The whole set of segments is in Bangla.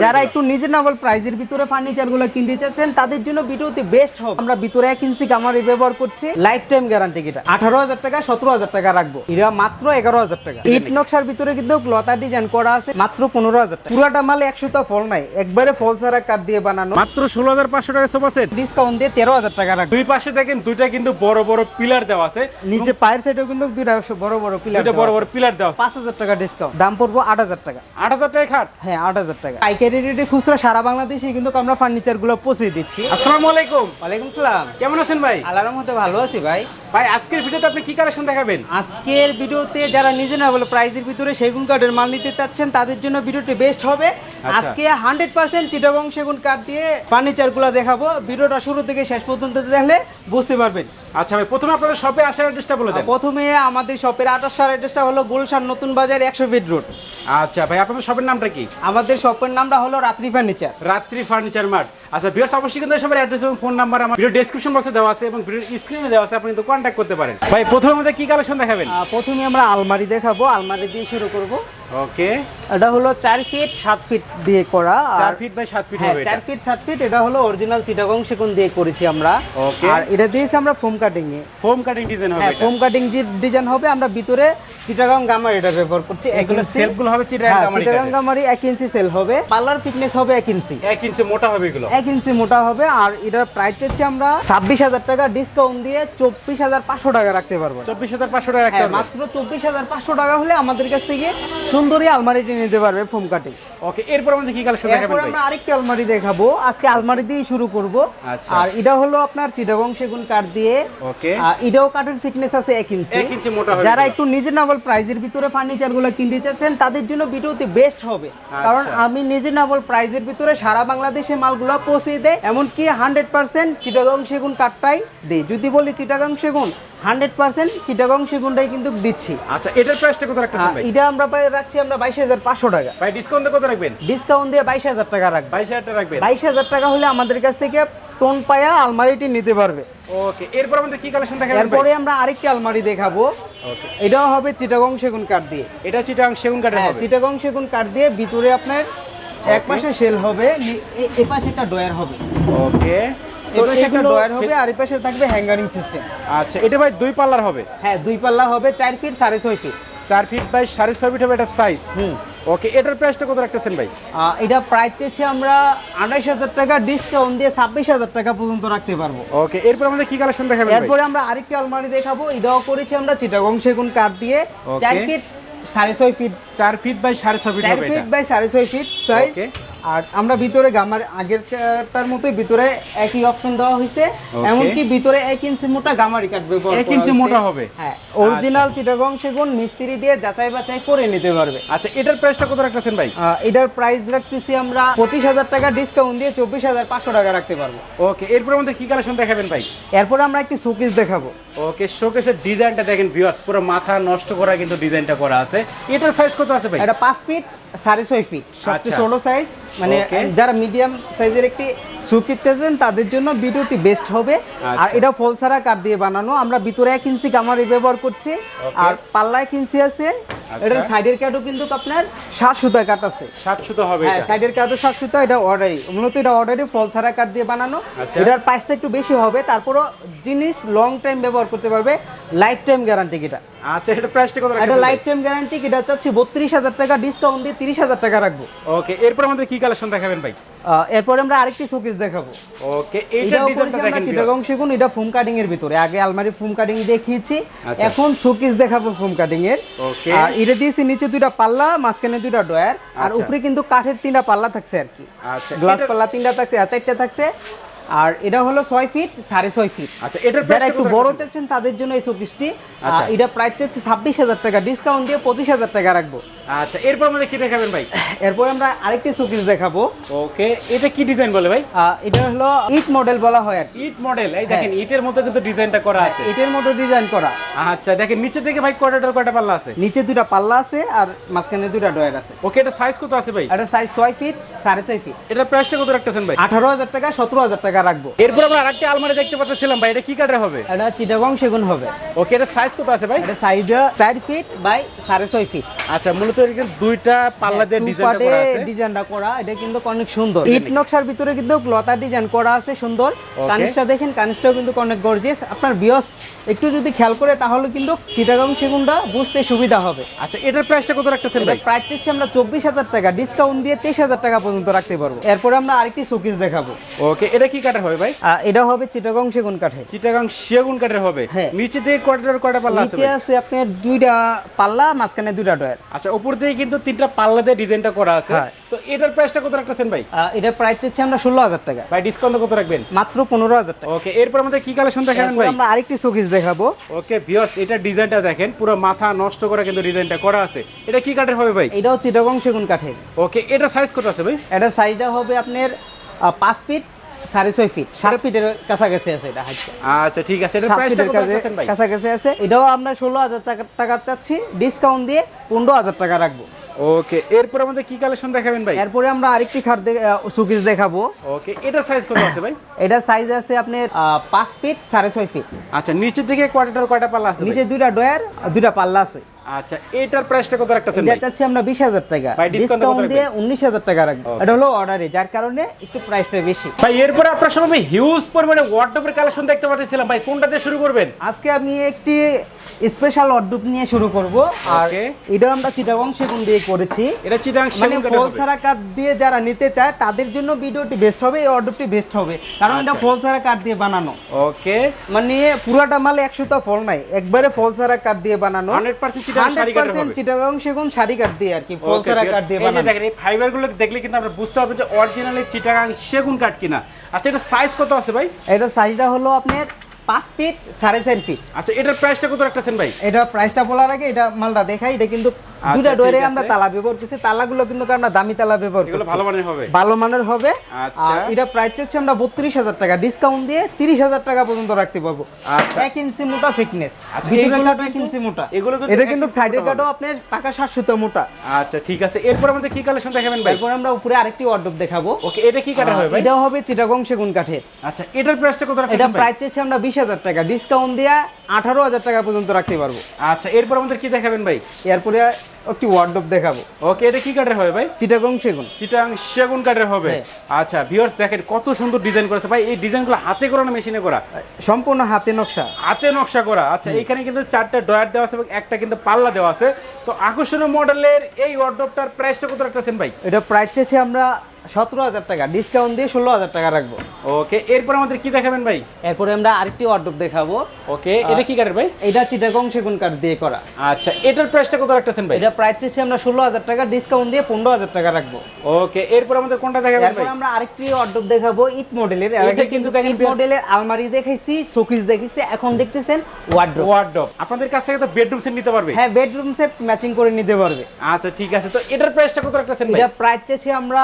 যারা একটু রিজনেবল প্রাইসের ভিতরে ফার্নিচার গুলো কিনতে চাচ্ছেন তাদের জন্য ভিডিওতে বেস্ট হবে। আমরা ভিতরে 1 ইঞ্চি গামারি ব্যবহার করছি, লাইফ টাইম গ্যারান্টি। এটা 18,000 টাকা 17,000 টাকা রাখবো, এটা মাত্র 11,000 টাকা। ইট নকশার ভিতরে কিন্তু লতা ডিজাইন করা আছে, মাত্র 15,000 টাকা। পুরাটা মাল 100টা ফল নাই, একবারে ফল ছাড়া কাট দিয়ে বানানো, মাত্র 16,500 টাকা সোফা সেট। ডিসকাউন্ট দিয়ে 13,000 টাকা রাখবো। দুই পাশে দেখেন দুইটা কিন্তু বড় বড় পিলার দেওয়া আছে, নিচে পায়ের সাইডেও কিন্তু দুইটা বড় বড় পিলার, দুইটা বড় বড় পিলার দেওয়া আছে। 5,000 টাকা ডিসকাউন্ট, দাম পড়বো 8,000 টাকা। 8,000 টাকা খাট? হ্যাঁ 8,000 টাকা। পাইকারি রেটে খুচরা সারা বাংলাদেশে কিন্তু আমরা ফার্নিচার গুলো পৌঁছে দিচ্ছি। আসসালামু আলাইকুম। ওয়ালাইকুম সালাম। কেমন আছেন ভাই? আল্লাহর রহমতে ভালো আছি ভাই। ভাই আজকের ভিডিওতে আপনি কি কালেকশন দেখাবেন? আজকের ভিডিওতে যারা রিজনেবল প্রাইসের ভিতরে সেগুন কাঠের মাল নিতে চাচ্ছেন তাদের জন্য ভিডিওটি বেস্ট হবে। আজকে 100% চিটাগং সেগুন কাঠ দিয়ে ফার্নিচার গুলো দেখাবো। ভিডিওটা শুরু থেকে শেষ পর্যন্ত দেখলে বুঝতে পারবেন। আচ্ছা ভাই, প্রথমে আপনাদের শপে আসার অ্যাড্রেসটা বলে দেন। প্রথমে আমাদের শপের আসার অ্যাড্রেসটা হলো গুলশান নতুন বাজার 100 ফিট রোড। আচ্ছা ভাই, আপনাদের শপের নামটা কি? আমাদের শপের নামটা হলো রাত্রি ফার্নিচার, রাত্রি ফার্নিচার মার্ট। আচ্ছা ভিউয়ার্স, অবশ্যই কিন্তু সবার অ্যাড্রেস এবং ফোন নাম্বার আমার ভিডিও ডেসক্রিপশন বক্সে দেওয়া আছে এবং ভিডিও স্ক্রিনে দেওয়া আছে, আপনি কিন্তু কন্ট্যাক্ট করতে পারেন। ভাই প্রথমে আমাদের কি কালেকশন দেখাবেন? প্রথমে আমরা আলমারি দেখাবো, আলমারি দিয়ে শুরু করব। ওকে, এটা হলো 4 ফিট 7 ফিট দিয়ে করা। 4 ফিট বাই 7 ফিট হবে এটা। 4 ফিট 7 ফিট, এটা হলো অরিজিনাল চিটাগং সেগুন দিয়ে করেছি আমরা। ওকে, আর এটা দিয়েছি আমরা ফোম কাটিং এ। ফোম কাটিং ডিজাইন হবে এটা। ফোম কাটিং ডিজাইন হবে। আমরা ভিতরে চিটাগং গামারি এটা ব্যবহার করছি। এগুলো সেলফগুলো হবে চিটাগং গামারি 1 ইঞ্চি সেল হবে। পার্লার ফিটনেস হবে 1 ইঞ্চি। 1 ইঞ্চি মোটা হবে এগুলো। 1 ইঞ্চি মোটা হবে। আর এটার প্রাইস হচ্ছে আমরা 26,000 টাকা, ডিসকাউন্ট দিয়ে 24,500 টাকা রাখতে পারবো। 24,500 টাকা রাখতে পারবো। মাত্র 24,500 টাকা হলে আমাদের কাছ থেকে সুন্দরী আলমারিটি নিতে পারবে ফোম কাটিং। ওকে, এরপর আমাদের কি কালেকশন দেখাবেন এরপর ভাই? আমরা আরেকটা আলমারি দেখাবো। আজকে আলমারি দিয়ে শুরু করব। আচ্ছা, আর এটা হলো আপনার চিটাগং সেগুন কাঠ দিয়ে। ওকে, এটাও কাঠের ফিটনেস আছে 1 ইঞ্চি। 1 ইঞ্চি মোটা হবে। যারা একটু রিজনেবল প্রাইসের ভিতরে ফার্নিচার গুলো কিনতে চাচ্ছেন তাদের জন্য ভিডিওতে বেস্ট হবে। কারণ আমি রিজনেবল প্রাইসের ভিতরে সারা বাংলাদেশে মালগুলো পৌঁছে দেয়, এমনকি 100% চিটাগং সেগুন কাঠটাই দেই। যদি বলি চিটাগং সেগুন, 100% চিটাগং সেগুনটাই কিন্তু দিচ্ছি। আচ্ছা, এটার প্রাইসটা কত রাখতেছেন ভাই? এটা আমরা রাখছি আমরা 22,500 টাকা। ভাই ডিসকাউন্টে কত রাখবেন? ডিসকাউন্ট দিয়ে 22,000 টাকা রাখবেন। 22,000 টাকা রাখবেন। 22,000 টাকা হলে আমাদের কাছ থেকে টোন পায়া আলমারিটি নিতে পারবে। ওকে, এরপর আমাদের কি কালেকশন দেখাবেন ভাই? এরপরে আমরা আরেকটা আলমারি দেখাবো। ওকে, এটাও হবে চিটাগং সেগুন কাঠ দিয়ে। এটা চিটাগং সেগুন কাঠের হবে। চিটাগং সেগুন কাঠ দিয়ে ভিতরে আপনার এক পাশে সেল হবে, এই পাশে একটা ডয়ার হবে। ওকে, এই পাশে একটা ডয়ার হবে আর এই পাশে থাকবে হ্যাঙ্গারিং সিস্টেম। আচ্ছা, এটা ভাই দুই পাল্লার হবে? হ্যাঁ 2 পাল্লা হবে, 4 feet 6.5 feet. 4 feet by 6.5 feet হবে এটা সাইজ। ওকে, এটার প্রাইসটা কত রাখতেছেন ভাই? এটা প্রাইস হচ্ছে আমরা 28,000 টাকা, ডিসকাউন্ট দিয়ে 26,000 টাকা পর্যন্ত রাখতে পারবো। ওকে, এরপর আমাদের কি কালেকশন দেখাবেন ভাই? এরপরে আমরা আরেকটা আলমারি দেখাবো। এটাও করেছি আমরা চিটাগং সেগুন কাঠ দিয়ে। 4 feet 6.5 feet. 4 feet by 6.5 feet 4 হবে ফিট এটা। By 6.5 feet size. ওকে, আর আমরা ভিতরে গামার আগেরটার মতোই ভিতরে একই অপশন দেওয়া হয়েছে, এমনকি ভিতরে 1 ইঞ্চি মোটা গামারি কাঠ ব্যবহার করা 1 ইঞ্চি হয়েছে। মোটা হবে। হ্যাঁ, অরিজিনাল চিটাগং সেগুন মিস্ত্রি দিয়ে যাচাই বাছাই করে নিতে পারবে। আচ্ছা, এটার প্রাইসটা কত রাখতেছেন ভাই? এটার প্রাইস রাখতেছি আমরা 25,000 টাকা, ডিসকাউন্ট দিয়ে 24,500 টাকা রাখতে পারবো। ওকে, এরপর আমাদের কি কালেকশন দেখাবেন ভাই? এরপর আমরা একটি শোকেস দেখাবো। ওকে, শোকেসের ডিজাইনটা দেখেন ভিউয়ার্স, পুরো মাথা নষ্ট করা কিন্তু ডিজাইনটা করা আছে। এটার সাইজ কত আছে ভাই? এটা 5 ফিট 6.5 ফিট, সবচেয়ে আচ্ছা। ছোট সাইজ। মানে যারা মিডিয়াম সাইজের একটি শোকেস চাইছেন তাদের জন্য ভিডিওটি বেস্ট হবে। আর এটা ফল ছাড়া কাঠ দিয়ে বানানো। আমরা ভিতরে 1 ইঞ্চি গামারি ব্যবহার করছি আর পাল্লা 1 ইঞ্চি আছে। এটার সাইডের কাঠও কিন্তু আপনার 7 সুতা কাঠ আছে। 7 সুতা হবে হ্যাঁ, এটা? সাইডের কাঠও 7 সুতা। এটা অর্ডারি, মূলত এটা অর্ডারি ফল ছাড়া কাঠ দিয়ে বানানো। এটার প্রাইসটা একটু বেশি হবে, তারপরও জিনিস লং টাইম ব্যবহার করতে পারবে, লাইফ টাইম গ্যারান্টি এটা। আচ্ছা, এটা প্রাইসটা কত রাখতেছেন? এটা লাইফ টাইম গ্যারান্টি। এটা চাচ্ছি 32,000 টাকা, ডিসকাউন্ট দিয়ে 30,000 টাকা রাখবো। ওকে, এরপর আমাদের কি কালেকশন দেখাবেন ভাই? এরপর আমরা আরেকটি শোকেস দেখাবো। ওকে, এইটার ডিজাইনটা দেখেন চিটাগং সেগুন। এটা ফোম কাটিং এর ভিতরে, আগে আলমারি ফোম কাটিং দেখিয়েছি, এখন শোকেস দেখাবো ফোম কাটিং এর। ওকে, এটা দিয়েছি নিচে 2টা পাল্লা, মাঝখানে 2টা ডয়ার, আর উপরে কিন্তু কাঠের 3টা পাল্লা থাকছে আর কি। আচ্ছা, গ্লাস পাল্লা 3টা থাকছে আর 4টা থাকছে। আর এটা হলো 6 ফিট 6.5 ফিট। আচ্ছা, এটার যারা একটু বড় চাচ্ছেন তাদের জন্য এই শোকেসটি। এটা প্রাইস হচ্ছে 26,000 টাকা, ডিসকাউন্ট দিয়ে 25,000 টাকা রাখবো। আচ্ছা, এরপর আমাদের কি দেখাবেন ভাই? এরপর আমরা আরেকটি শোকেস দেখাবো। ওকে, এটা কি ডিজাইন বলে ভাই? এটা হলো ইট মডেল বলা হয় আর কি। ইট মডেল। এই দেখেন ইটের মধ্যে কিন্তু ডিজাইনটা করা আছে। ইটের মতো ডিজাইন করা। আচ্ছা, দেখেন নিচে থেকে ভাই কয়টা পাল্লা আছে? নিচে 2টা পাল্লা আছে আর মাঝখানে 2টা ডয়ার আছে। ওকে, এটা সাইজ কত আছে ভাই? এটা সাইজ 6 ফিট 6.5 ফিট। এটার প্রাইসটা কত রাখতেছেন ভাই? 18,000 টাকা 17,000 টাকা রাখবো। এরপর আমরা আরেকটা আলমারি দেখতে পাচ্ছিলাম ভাই, এটা কি কাঠের হবে? এটা চিটাগং সেগুন হবে। ওকে, এটা সাইজ কত আছে ভাই? এটা সাইজ 4 ফিট বাই 6.5 ফিট। আচ্ছা, মূলত মূলত এখানে দুইটা পাল্লা দিয়ে ডিজাইনটা করা আছে, ডিজাইনটা করা, এটা কিন্তু অনেক সুন্দর। ইট নকশার ভিতরে কিন্তু লতা ডিজাইন করা আছে সুন্দর। কানিসটা দেখেন, কানিসটাও কিন্তু অনেক গর্জিয়াস। আপনার ভিউয়ার্স একটু যদি খেয়াল করে তাহলে কিন্তু চিটাগাং সেগুনটা বুঝতে সুবিধা হবে। আচ্ছা, এটার প্রাইসটা কত রাখতেছেন ভাই? প্রাইস হচ্ছে আমরা 24,000 টাকা, ডিসকাউন্ট দিয়ে 23,000 টাকা পর্যন্ত রাখতে পারবো। এরপরে আমরা আরেকটি শোকেস দেখাবো। ওকে, এটা কি কাঠের হবে ভাই? এটা হবে চিটাগাং সেগুন কাঠের। চিটাগাং সেগুন কাঠের হবে। হ্যাঁ। নিচে থেকে কয়টা পাল্লা আছে? নিচে আছে আপনার দুইটা পাল্লা, মাঝখানে দুইটা ডয়ার। আচ্ছা, উপর থেকে কিন্তু তিনটা পাল্লা দিয়ে ডিজাইনটা করা আছে। তো এটার প্রাইসটা কত রাখতেছেন ভাই? এটার প্রাইস হচ্ছে আমরা 16,000 টাকা। ভাই ডিসকাউন্ট কত রাখবেন? মাত্র 15,000 টাকা। ওকে, এরপর আমাদের কি কালেকশন দেখাবেন ভাই? আমরা আরেকটি শোকেস দেখাবো। ওকে ভিউয়ার্স, এটা ডিজাইনটা দেখেন, পুরো মাথা নষ্ট করে কিন্তু ডিজাইনটা করা আছে। এটা কি কাঠের হবে ভাই? এটাও চিটাগাং সেগুন কাঠের। ওকে, এটা সাইজ কত আছে ভাই? এটা সাইজটা হবে আপনার 5 ফিট 6.5 ফিট, 7 ফিটের কাছাকাছি আছে এটা হাইটটা। আচ্ছা ঠিক আছে, এটার প্রাইসটা কত রাখতেছেন ভাই? কাছাকাছি আছে। এটাও আমরা 16,000 টাকা চাচ্ছি, ডিসকাউন্ট দিয়ে 15,000 টাকা রাখবো। ওকে, এরপর আমাদের কি কালেকশন দেখাবেন ভাই? এরপরে আমরা আরেকটি শোকেস দেখাবো। ওকে, এটা সাইজ কত আছে ভাই? এটা সাইজ আছে আপনার 5 ফিট 6.5 ফিট। আচ্ছা, নিচে থেকে কয়টা পাল্লা আছে? নিচে দুইটা ডয়ার, দুইটা পাল্লা আছে। আচ্ছা, এটার প্রাইসটা কত রাখতেছেন ভাই? এটা চাচ্ছি আমরা 20,000 টাকা, ভাই ডিসকাউন্ট দিয়ে 19,000 টাকা রাখবো। এটা হলো অর্ডারে, যার কারণে একটু প্রাইসটা বেশি। ভাই এরপর আপনার সামনে হিউজ পরিমাণে ওয়ার্ডরোবের কালেকশন দেখতে পাচ্ছিলাম ভাই, কোনটা দিয়ে শুরু করবেন? আজকে আমি একটি স্পেশাল ওয়ার্ডরোব নিয়ে শুরু করব। আর এটা আমরা চিটাগাং সেগুন দিয়ে করেছি। এটা চিটাগাং সেগুন কাঠের ফল ছাড়া কাঠ দিয়ে যারা নিতে চায় তাদের জন্য ভিডিওটি বেস্ট হবে, এই ওয়ার্ডরোবটি বেস্ট হবে, কারণ এটা ফল ছাড়া কাঠ দিয়ে বানানো। ওকে, মানে পুরাটা মাল 100টা ফল নাই, একবারে ফল ছাড়া কাঠ দিয়ে বানানো। 100% চিটাগাং শাড়ি কাঠের হবে। চিটাগাং সেগুন শাড়ি কাঠ দিয়ে আর কি, ফল ছাড়া কাঠ দিয়ে বানানো। এই যে দেখেন, এই ফাইবারগুলো দেখলে কিন্তু আমরা বুঝতে পারবো যে অরিজিনালি চিটাগাং সেগুন কাঠ কিনা। আচ্ছা, এটা সাইজ কত আছে ভাই? এটা সাইজটা হলো আপনার 5 ফিট 4.5 ফিট। আচ্ছা, এটার প্রাইসটা কত রাখতেছেন ভাই? এটা প্রাইসটা বলার আগে এটা মালটা দেখাই। এটা কিন্তু দুইটা ডোরে আমরা তালা ব্যবহার করছি, তালাগুলো কিন্তু আমরা দামি তালা ব্যবহার করছি, এগুলো ভালো মানের হবে। ভালো মানের হবে। আচ্ছা, এটা প্রাইস হচ্ছে আমরা 32,000 টাকা, ডিসকাউন্ট দিয়ে 30,000 টাকা পর্যন্ত রাখতে পারবো। আচ্ছা, 1 ইঞ্চি মোটা ফিটনেস, আচ্ছা ভিতরের কাঠ 1 ইঞ্চি মোটা, এটা কিন্তু সাইডের কাঠও আপনার পাকা 7 সুতা মোটা। আচ্ছা ঠিক আছে, এরপর আমাদের কি কালেকশন দেখাবেন ভাই? এরপর আমরা উপরে আরেকটি ওয়ার্ডরোব দেখাবো। ওকে, এটা কি কাঠের হবে ভাই? এটা হবে চিটাগাং সেগুন কাঠের। আচ্ছা, এটার প্রাইসটা কত রাখতেছেন এটা ভাই? প্রাইস হচ্ছে আমরা 20,000 টাকা, ডিসকাউন্ট দিয়ে 18,000 টাকা পর্যন্ত রাখতে পারবো। আচ্ছা, এরপর আমাদের কি দেখাবেন ভাই? এরপরে একটি ওয়ার্ডরোব দেখাবো। ওকে, এটা কি কাঠের হবে ভাই? চিটাগাং সেগুন। চিটাগাং সেগুন কাঠের হবে। আচ্ছা ভিউয়ার্স, দেখেন কত সুন্দর ডিজাইন করেছে ভাই। এই ডিজাইনগুলো হাতে করা না মেশিনে করা? সম্পূর্ণ হাতে নকশা, হাতে নকশা করা। আচ্ছা, এখানে কিন্তু 4টা ডয়ার দেওয়া আছে এবং একটা কিন্তু পাল্লা দেওয়া আছে। তো আকর্ষণীয় মডেলের এই ওয়ার্ডরোবটার প্রাইসটা কত রাখতেছেন ভাই? এটা প্রাইস চাইছে আমরা 17,000 টাকা, ডিসকাউন্ট দিয়ে 16,000 টাকা রাখবো। ওকে, এরপর আমাদের কি দেখাবেন ভাই? এরপরে আমরা আরেকটি ওয়ার্ডরোব দেখাবো। ওকে, এটা কি কাঠের ভাই? এটা চিটাগাং সেগুন কাঠ দিয়ে করা। আচ্ছা, এটার প্রাইসটা কত রাখতেছেন ভাই? এটা প্রাইস চাইছে আমরা 16,000 টাকা, ডিসকাউন্ট দিয়ে 15,000 টাকা রাখবো। ওকে, এরপর আমাদের কোনটা দেখাবেন ভাই? এরপর আমরা আরেকটি ওয়ার্ডরোব দেখাবো ইট মডেলের। এটা কিন্তু ইট মডেলের আলমারি দেখাইছি, শোকেস দেখাইছি, এখন দেখতেছেন ওয়ার্ডরোব। আপনাদের কাছ থেকে তো বেডরুম সেট নিতে পারবে? হ্যাঁ, বেডরুম সেট ম্যাচিং করে নিতে পারবে। আচ্ছা ঠিক আছে, তো এটার প্রাইসটা কত রাখতেছেন ভাই? এটা প্রাইস চাইছি আমরা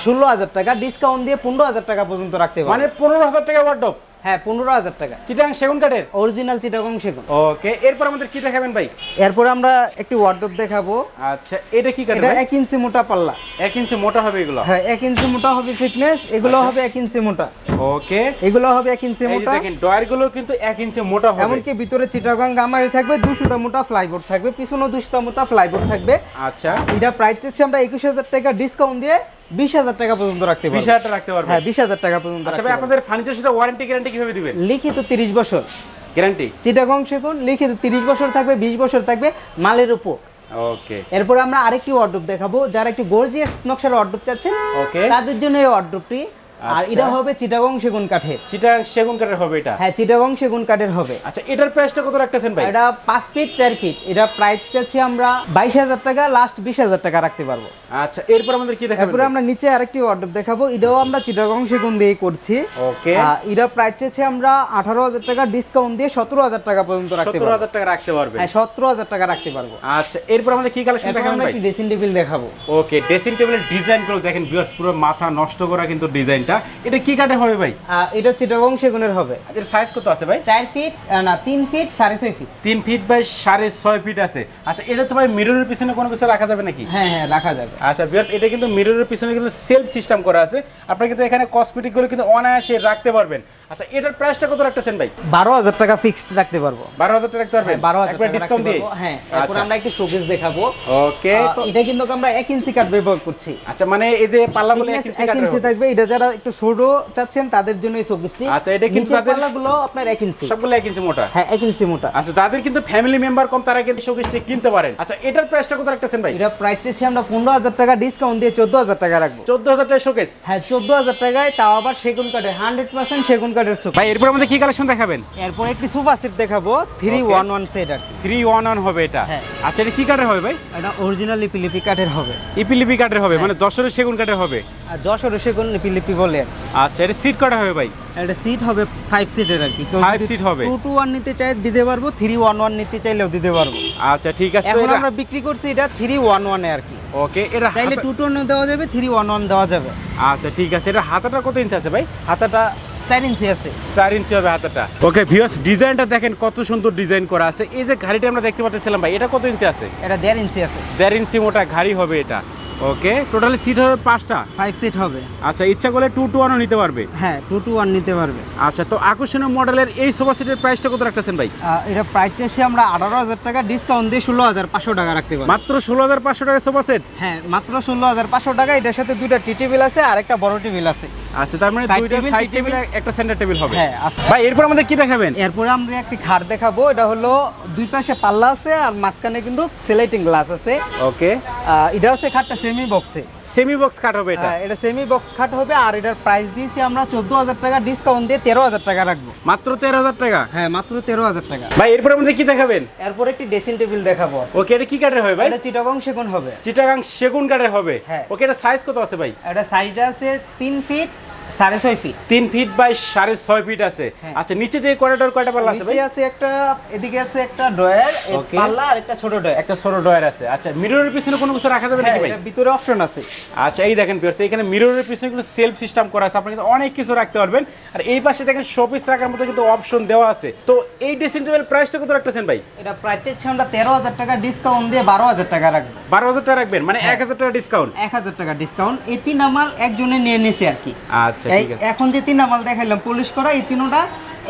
16,000 টাকা, ডিসকাউন্ট দিয়ে 15,000 টাকা পর্যন্ত রাখতে পারবো। মানে 15,000 টাকা ওয়ার্ডরোব? হ্যাঁ, 15,000 টাকা, চিটাগাং সেগুন কাঠের অরিজিনাল চিটাগাং সেগুন। ওকে, এরপর আমাদের কি দেখাবেন ভাই? এরপর আমরা একটি ওয়ার্ডরোব দেখাবো। আচ্ছা, এটা কি কাঠের এটা ভাই? 1 ইঞ্চি মোটা পাল্লা। 1 ইঞ্চি মোটা হবে এগুলো? হ্যাঁ, 1 ইঞ্চি মোটা হবে ফিটনেস, এগুলো হবে 1 ইঞ্চি মোটা। ওকে, এগুলো হবে 1 ইঞ্চি এই যে মোটা। দেখেন ডয়ারগুলো কিন্তু 1 ইঞ্চি মোটা হবে। এমনকি ভিতরে চিটাগাং গামারি থাকবে, 2 সুতা মোটা ফ্লাইবোর্ড থাকবে, পিছনেও 2 সুতা মোটা ফ্লাইবোর্ড থাকবে। আচ্ছা, এটা প্রাইস হচ্ছে আমরা 21,000 টাকা, ডিসকাউন্ট দিয়ে 20,000 টাকা পর্যন্ত রাখতে পারবো। 20,000 টাকা রাখতে পারবে? হ্যাঁ, 20,000 টাকা পর্যন্ত। আচ্ছা ভাই, আপনাদের ফার্নিচারের সাথে ওয়ারেন্টি গ্যারান্টি কিভাবে দিবেন? লিখিত 30 বছর গ্যারান্টি। চিটাগাং সেগুন লিখিত 30 বছর থাকবে, 20 বছর থাকবে মালের উপর। ওকে, এরপর আমরা আরেকটি ওয়ার্ডরোব দেখাবো, যারা একটু গর্জিয়াস নকশার ওয়ার্ডরোব চাচ্ছেন ওকে, তাদের জন্য এই ওয়ার্ডরোবটি। আর এটা হবে চিটাগাং সেগুন কাঠের। চিটাগাং সেগুন কাঠের হবে এটা? হ্যাঁ, চিটাগাং সেগুন কাঠের হবে। আচ্ছা, এটার প্রাইসটা কত রাখতেছেন ভাই? এটা 5 ফিট 4 ফিট, এটা প্রাইস চাচ্ছি আমরা 22,000 টাকা, লাস্ট 20,000 টাকা রাখতে পারবো। আচ্ছা, এরপর আমাদের কি দেখাবেন? এরপর আমরা নিচে আরেকটি ওয়ার্ডরোব দেখাবো, এটাও আমরা চিটাগাং সেগুন দিয়ে করছি। ওকে, এটা প্রাইস চাচ্ছি আমরা 18,000 টাকা, ডিসকাউন্ট দিয়ে 17,000 টাকা পর্যন্ত রাখতে পারবো। 17,000 টাকা রাখতে পারবে? হ্যাঁ, 17,000 টাকা রাখতে পারবো। আচ্ছা, এরপর আমাদের কি কালেকশন দেখাবেন ভাই? ড্রেসিং টেবিল দেখাবো। ওকে, ড্রেসিং টেবিলের ডিজাইনগুলো দেখেন ভিউয়ার্স, পুরো মাথা নষ্ট করা কিন্তু ডিজাইনটা। ডিজাইনটা, এটা কি কাঠের হবে ভাই? এটা চিটাগং সেগুনের হবে। এর সাইজ কত আছে ভাই? 4 ফিট না 3 feet 6.5 feet. 3 feet by 6.5 feet আছে। আচ্ছা এটা তো ভাই মিররের পিছনে কোনো কিছু রাখা যাবে নাকি? হ্যাঁ হ্যাঁ রাখা যাবে। আচ্ছা ভিউয়ার্স, এটা কিন্তু মিররের পিছনে কিন্তু সেলফ সিস্টেম করা আছে, আপনারা কিন্তু এখানে কসমেটিক গুলো কিন্তু অনায়াসে রাখতে পারবেন। আচ্ছা এটার প্রাইসটা কত রাখতেছেন ভাই? 12,000 টাকা ফিক্সড রাখতে পারবো। 12,000 টাকা রাখতে পারবেন? 12,000 একবার ডিসকাউন্ট দিয়ে। হ্যাঁ, এরপর আমরা একটু শোকেস দেখাবো। ওকে, তো এটা কিন্তু আমরা 1 ইঞ্চি কাঠ ব্যবহার করছি। আচ্ছা মানে এই যে পাল্লা বলে 1 ইঞ্চি কাঠ থাকবে, এটা যারা একটু ছোট চাচ্ছেন তাদের জন্য এই শোকেসটি। আচ্ছা এটা কিন্তু তাদের পাল্লাগুলো আপনার 1 ইঞ্চি, সবগুলো 1 ইঞ্চি মোটা। হ্যাঁ 1 ইঞ্চি মোটা। আচ্ছা যাদের কিন্তু ফ্যামিলি মেম্বার কম তারা কিন্তু শোকেসটি কিনতে পারেন। আচ্ছা এটার প্রাইসটা কত রাখতেছেন ভাই? এটা প্রাইসটা আমরা 15,000 টাকা ডিসকাউন্ট দিয়ে 14,000 টাকা রাখবো। 14,000 টাকা শোকেস? হ্যাঁ 14,000 টাকায়, তাও আবার সেগুন কাঠের 100% সেগুন কাঠের শোকেস। ভাই এরপর আমাদের কি কালেকশন দেখাবেন? এরপর একটি সোফা সেট দেখাবো 311 সেট আর কি। 311 হবে এটা? হ্যাঁ। আচ্ছা এটা কি কাঠের হবে ভাই? এটা অরিজিনাল ইপিলিপি কাঠের হবে। ইপিলিপি কাঠের হবে, মানে যশোরের সেগুন কাঠের হবে? আর যশোরের সেগুন ইপিলিপি বলে। আচ্ছা এটা সিট কাঠের হবে ভাই? এটা সিট হবে 5 সিটের আর কি। 5 সিট হবে। 221 নিতে চাই দিতে পারবো, 311 নিতে চাইলেও দিতে পারবো। আচ্ছা ঠিক আছে, এখন আমরা বিক্রি করছি এটা 311 এ আর কি। ওকে, এটা চাইলে 221 দেওয়া যাবে, 311 দেওয়া যাবে। আচ্ছা ঠিক আছে, এটা হাতাটা কত ইঞ্চি আছে ভাই? হাতাটা 4 ইঞ্চি আছে। 4 ইঞ্চি হবে হাতাটা। ওকে ভিউয়ার্স, ডিজাইনটা দেখেন কত সুন্দর ডিজাইন করা আছে। এই যে ঘাড়িটা আমরা দেখতে পাচ্ছিলাম ভাই, এটা কত ইঞ্চি আছে? এটা 1.5 ইঞ্চি আছে। 1.5 ইঞ্চি মোটা ঘাড়ি হবে এটা। ওকে, টোটালি সিট হবে 5টা? 5 সিট হবে। আচ্ছা ইচ্ছা করলে 221 নিতে পারবে? হ্যাঁ 221 নিতে পারবে। আচ্ছা তো আকর্ষণীয় মডেলের এই সোফা সেটের প্রাইসটা কত রাখতেছেন ভাই? এটা প্রাইসটা আমরা 18,000 টাকা ডিসকাউন্ট দিয়ে 16,500 টাকা রাখতে পারবো। মাত্র 16,500 টাকা সোফা সেট? হ্যাঁ মাত্র 16,500 টাকা। এটার সাথে দুইটা টি টেবিল আছে আর একটা বড় টেবিল আছে। আচ্ছা তার মানে দুইটা সাইড টেবিল একটা সেন্টার টেবিল হবে? হ্যাঁ আছে। ভাই এরপর আমাদের কি দেখাবেন? এরপরে আমরা একটি খাট দেখাবো। এটা হলো দুই পাশে পাল্লা আছে আর মাঝখানে কিন্তু স্লেটিং গ্লাস আছে। ওকে, এটা হচ্ছে খাটটা সেমি বক্সে। সেমি বক্স কাট হবে এটা? এটা সেমি বক্স খাট হবে। আর এটার প্রাইস দিয়েছি আমরা 14,000 টাকা ডিসকাউন্ট দিয়ে 13,000 টাকা রাখবো। মাত্র 13,000 টাকা? হ্যাঁ মাত্র 13,000 টাকা। ভাই এরপর আমাদের কি দেখাবেন? এরপর একটি ড্রেসিং টেবিল দেখাবো। ওকে, এটা কি কাঠের হবে ভাই? এটা চিটাগং সেগুন হবে। চিটাগাং সেগুন কাঠের হবে? হ্যাঁ। ওকে, এটা সাইজ কত আছে ভাই? এটা সাইজ আছে 3 feet 6.5 feet. 3 feet by 6.5 feet আছে। হ্যাঁ। আচ্ছা নিচে যে করিডোর কয়টা পাল্লা আছে ভাই? নিচে আছে একটা, এদিকে আছে একটা ড্রয়ার, এই Okay. পাল্লা আর একটা ছোট ড্রয়ার। একটা ছোট ডয়ার আছে। আচ্ছা মিররের পিছনে কোনো কিছু রাখা যাবে নাকি ভাই? এটা ভিতরে অপশন আছে। আচ্ছা এই দেখেন ভিউয়ার্স, এখানে মিররের পিছনে কিন্তু সেলফ সিস্টেম করা আছে, আপনি কিন্তু অনেক কিছু রাখতে পারবেন। আর এই পাশে দেখেন শোপিস রাখার মতো কিন্তু অপশন দেওয়া আছে। তো এই ড্রেসিং টেবিল প্রাইসটা কত রাখতেছেন ভাই? এটা প্রাইস চাচ্ছি আমরা 13,000 টাকা ডিসকাউন্ট দিয়ে 12,000 টাকা রাখবো। 12,000 টাকা রাখবেন, মানে 1,000 টাকা ডিসকাউন্ট? 1,000 টাকা ডিসকাউন্ট। এই তিন আমাল একজনে নিয়ে নিছে আর কি। আচ্ছা ঠিক আছে। এখন যে তিন আমাল দেখাইলাম পলিশ করা, এই তিনটা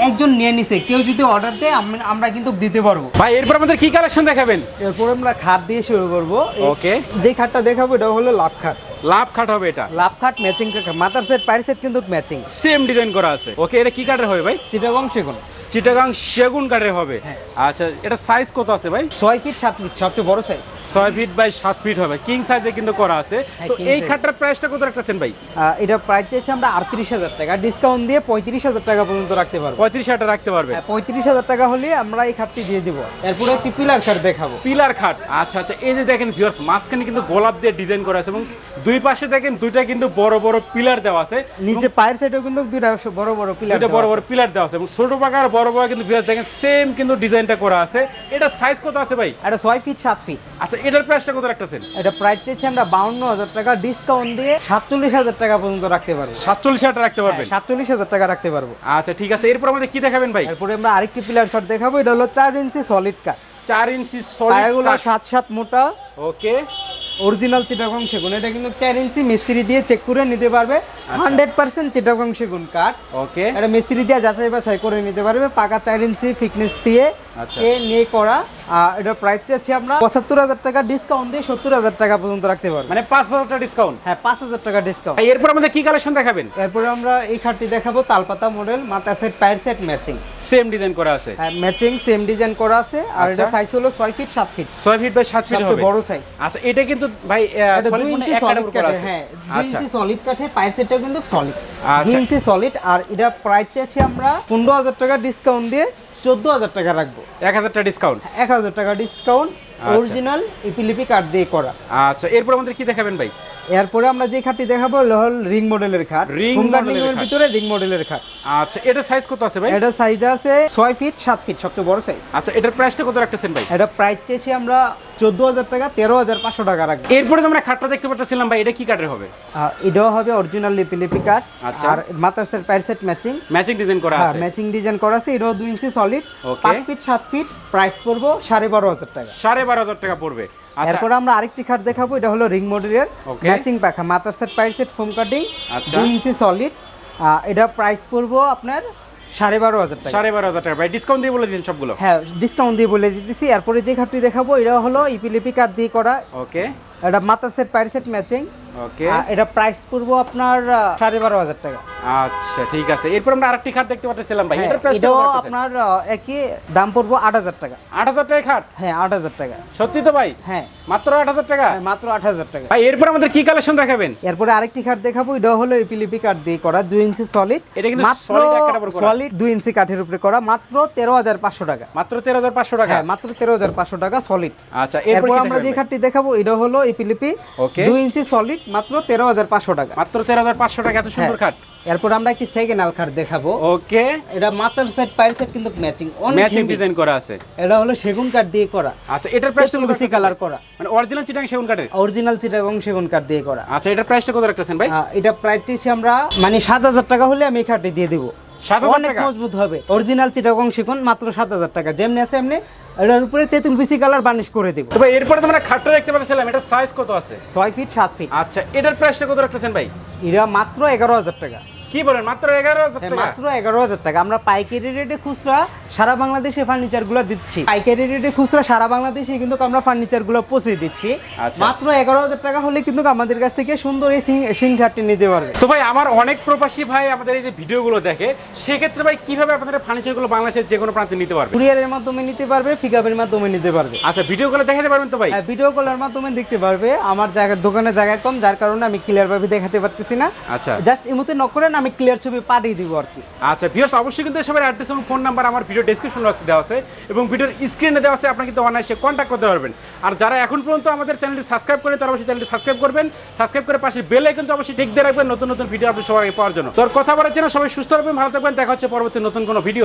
একজন নিয়ে নিছে। কেউ যদি অর্ডার দেয় আমরা কিন্তু দিতে পারবো। ভাই এরপর আমাদের কি কালেকশন দেখাবেন? এরপর আমরা খাট দিয়ে শুরু করব। ওকে, যে খাটটা দেখাবো এটা হলো লাভ খাট। লাভ খাট হবে এটা? লাভ খাট ম্যাচিং খাট, মাথার সেট পায়ের সেট কিন্তু ম্যাচিং, সেম ডিজাইন করা আছে। ওকে, এটা কি কাঠের হবে ভাই? চিটাগং সেগুন। চিটাগাং সেগুন কাঠের হবে? হ্যাঁ। আচ্ছা এটা সাইজ কত আছে ভাই? 6 ফিট 7 ফিট সবচেয়ে বড় সাইজ। 6 ফিট বাই 7 ফিট হবে, কিং সাইজে কিন্তু করা আছে। হ্যাঁ, তো king এই size। খাটটার প্রাইসটা কত রাখতেছেন ভাই? এটা প্রাইস চাইছি আমরা 38,000 টাকা ডিসকাউন্ট দিয়ে 35,000 টাকা পর্যন্ত রাখতে পারবো। 35,000 টাকা রাখতে পারবে? 35,000 টাকা হলে আমরা এই খাটটি দিয়ে দিব। এরপরে একটি পিলার খাট দেখাবো। পিলার খাট? আচ্ছা আচ্ছা, এই যে দেখেন ভিউয়ার্স, মাঝখানে কিন্তু গোলাপ দিয়ে ডিজাইন করা আছে এবং দুই পাশে দেখেন দুইটা কিন্তু বড় বড় পিলার দেওয়া আছে। নিচে পায়ের সাইডেও কিন্তু দুইটা বড় বড় পিলার, দুইটা বড় বড় পিলার দেওয়া আছে এবং ছোট পাকার বড় বড় কিন্তু ভিউয়ার্স দেখেন সেম কিন্তু ডিজাইনটা করা আছে। এটা সাইজ কত আছে ভাই? এটা 6 ফিট 7 ফিট। আচ্ছা এটার প্রাইসটা কত রাখতেছেন? এটা প্রাইস চাইছি আমরা 52,000 টাকা ডিসকাউন্ট দিয়ে 47,000 টাকা পর্যন্ত রাখতে পারবো। 47,000 টাকা রাখতে পারবেন? 47,000 টাকা রাখতে পারবো। আচ্ছা ঠিক আছে, এরপর আমাদের কি দেখাবেন ভাই? এরপরে আমরা আরেকটি পিলার কাট দেখাবো। এটা হলো 4 ইঞ্চি সলিড কাট। 4 ইঞ্চি সলিড পায়াগুলো কাট? 7 মোটা। ওকে, অরিজিনাল চিটাগং সেগুন। এটা কিন্তু 4 ইঞ্চি মিস্ত্রি দিয়ে চেক করে নিতে পারবে। 100% চিটাগং সেগুন কাঠ। ওকে, এটা মিস্ত্রি দিয়ে যাচাই বাছাই করে নিতে পারবে। পাকা 4 ইঞ্চি ফিটনেস দিয়ে আচ্ছা নিয়ে করা। এটা প্রাইস চাচ্ছি আমরা 75,000 টাকা ডিসকাউন্ট দিয়ে 70,000 টাকা পর্যন্ত রাখতে পারবো। মানে 5,000 টাকা ডিসকাউন্ট? হ্যাঁ 5,000 টাকা ডিসকাউন্ট। এরপর আমাদের কি কালেকশন দেখাবেন? এরপরে আমরা এই খাটটি দেখাবো তালপাতা মডেল, মাথা সেট পায়ের সেট ম্যাচিং। সেম ডিজাইন করা আছে? হ্যাঁ ম্যাচিং সেম ডিজাইন করা আছে। আর এটা সাইজ হলো 6 feet 7 feet. 6 feet by 7 feet হবে, বড় সাইজ। আচ্ছা এটা কিন্তু ভাই এটা 2 সলিড মানে ইঞ্চি এক কাঠের সলিড উপর করা কাঠে। আছে? হ্যাঁ 2 আচ্ছা ইঞ্চি সলিড কাঠে, পায়ের সেটটাও কিন্তু সলিড। 2 আচ্ছা ইঞ্চি সলিড। আর এটা প্রাইস চাচ্ছি আমরা 15,000 টাকা ডিসকাউন্ট দিয়ে 14,000 টাকা রাখবো। 1,000 টাকা ডিসকাউন্ট? 1,000 টাকা ডিসকাউন্ট। অরিজিনাল ইপিলিপি কাঠ দিয়ে করা। আচ্ছা এরপর আমাদের কি দেখাবেন ভাই? এরপরে আমরা যে খাটটি দেখাবো হলো রিং মডেলের খাট, Ring ফুম model এর কাটিং এর খাট। ভিতরে রিং মডেলের খাট। আচ্ছা এটা সাইজ কত আছে ভাই? এটা সাইজ আছে 6 ফিট 7 ফিট সবচেয়ে বড় সাইজ। আচ্ছা এটার প্রাইসটা কত রাখতেছেন ভাই? এটা প্রাইস চেয়েছি আমরা 14000 টাকা, 13500 টাকা রাখবো। এরপরে যে আমরা খাটটা দেখতে পাচ্ছিলাম ভাই, এটা কি কাঠের হবে? এটাও হবে অরিজিনাল লিপি কাঠ। আচ্ছা। আর মাথার সেট পায়ের সেট ম্যাচিং, ম্যাচিং ডিজাইন করা আছে। ম্যাচিং ডিজাইন করা আছে। এটাও 2 inch solid, Okay. 5 feet 7 feet, price পড়বো 12500 টাকা। 12500 টাকা পড়বে। আচ্ছা এরপর আমরা আরেকটি খাট দেখাবো, এটা হলো রিং মডেলের Okay. ম্যাচিং পাখা, মাথার সেট পায়ের সেট ফোম কাটিং, আচ্ছা। 2 ইঞ্চি সলিড। এটা প্রাইস পড়বো আপনার 12500 টাকা। 12500 টাকা ভাই, ডিসকাউন্ট দিয়ে বলে দিন সবগুলো। হ্যাঁ, ডিসকাউন্ট দিয়ে বলে দিতেছি। এরপরে যে খাটটি দেখাবো এটা হলো ইপিলিপি কাঠ দিয়ে করা। ওকে এটা মাথার সেট পায়ের সেট ম্যাচিং। ওকে এটা প্রাইস পড়বো আপনার 12500 টাকা। আচ্ছা ঠিক আছে। এরপর আমরা আরেকটি খাট দেখতে পাচ্ছিলাম ভাই, হ্যাঁ, এটার প্রাইসটা এটাও কত রাখতেছেন? আপনার একই দাম পড়বো 8000 টাকা। 8000 টাকা খাট? হ্যাঁ, 8000 টাকা। সত্যি তো ভাই? হ্যাঁ, মাত্র 8000 টাকা? হ্যাঁ, মাত্র 8000 টাকা। ভাই এরপর আমাদের কি কালেকশন দেখাবেন? এরপরে আরেকটি খাট দেখাবো, এটা হলো ইপিলিপি কাঠ দিয়ে করা, 2 ইঞ্চি সলিড। এটা কিন্তু মাত্র solid এক কাঠার উপর করা আছে। সলিড 2 ইঞ্চি কাঠের উপরে করা, মাত্র 13500 টাকা। মাত্র 13500 টাকা? হ্যাঁ, মাত্র 13500 টাকা সলিড। আচ্ছা এরপর এরপর কি আমরা যে দেখাবেন? খাটটি দেখাবো এটা হলো ইপিলিপি Okay. 2 ইঞ্চি সলিড, মাত্র 13500 টাকা। মাত্র 13500 টাকা, এত সুন্দর খাট। এরপর আমরা একটি সেকেন্ড আল খাট দেখাবো। ওকে এটা মাথার সেট পায়ের সেট কিন্তু ম্যাচিং, ম্যাচিং ডিজাইন করা আছে। এটা হলো সেগুন কাঠ দিয়ে করা। আচ্ছা এটার প্রাইসটা কত বেশি কালার করা, মানে অরিজিনাল চিটাং সেগুন কাঠের? অরিজিনাল চিটাগং সেগুন কাঠ দিয়ে করা। আচ্ছা এটার প্রাইসটা কত রাখতেছেন ভাই? এটা প্রাইস চেয়েছি আমরা মানে 7000 টাকা হলে আমি এই খাটটি দিয়ে দিব। 7000 অনেক টাকা? মজবুত হবে, অরিজিনাল চিটাগং সেগুন, মাত্র 7000 টাকা। যেমনি আছে এমনি এটার উপরে তেঁতুল বিসি কালার বার্নিশ করে দিব। তো ভাই এরপরে তো আমরা খাটটা দেখতে পাচ্ছিলাম, এটার সাইজ কত আছে? 6 ফিট 7 ফিট। আচ্ছা এটার প্রাইসটা কত রাখতেছেন ভাই? এটা মাত্র 11000 টাকা। কি বলেন, মাত্র 11000 টাকা? মাত্র 11000 টাকা। আমরা পাইকারি রেটে খুচরা সারা বাংলাদেশে ফার্নিচারগুলো দিচ্ছি। পাইকারি রেটে খুচরা সারা বাংলাদেশে কিন্তু আমরা ফার্নিচারগুলো পৌঁছে দিচ্ছি। আচ্ছা। মাত্র 11000 টাকা হলে কিন্তু আমাদের কাছ থেকে সুন্দর এই সিং খাটটি নিতে পারবে। তো ভাই আমার অনেক প্রবাসী ভাই আমাদের এই যে ভিডিওগুলো দেখে, সেক্ষেত্রে ভাই কিভাবে আপনাদের ফার্নিচারগুলো বাংলাদেশের যে কোনো প্রান্তে নিতে পারবে? কুরিয়ারের মাধ্যমে নিতে পারবে, পিকআপের মাধ্যমে নিতে পারবে। আচ্ছা ভিডিওগুলো দেখাতে পারবেন তো ভাই? হ্যাঁ, ভিডিও কলের মাধ্যমে দেখতে পারবে। আমার দোকানে জায়গা কম, যার কারণে আমি ক্লিয়ার ভাবে দেখাতে পারতেছি না। আচ্ছা জাস্ট ইমোতে নক করেন, আমি ক্লিয়ার ছবি পাঠিয়ে দিব আর কি। আচ্ছা ভিউয়ার্স অবশ্যই কিন্তু সবার অ্যাড্রেস এবং ফোন নাম্বার আমার ভিডিও ডেসক্রিপশন বক্সে দেওয়া আছে এবং ভিডিওর স্ক্রিনে দেওয়া আছে, আপনারা কিন্তু অনায়াসে কন্ট্যাক্ট করতে পারবেন। আর যারা এখন পর্যন্ত আমাদের চ্যানেলটি সাবস্ক্রাইব করেন তারা অবশ্যই চ্যানেলটি সাবস্ক্রাইব করবেন, সাবস্ক্রাইব করে পাশে বেল আইকনটা অবশ্যই ঠিক দিয়ে রাখবেন নতুন নতুন ভিডিও আপনি সবাই পাওয়ার জন্য। তো আর কথা বলার জন্য সবাই সুস্থ থাকবেন, ভালো থাকবেন, দেখা হচ্ছে পরবর্তী নতুন কোনো ভিডিও।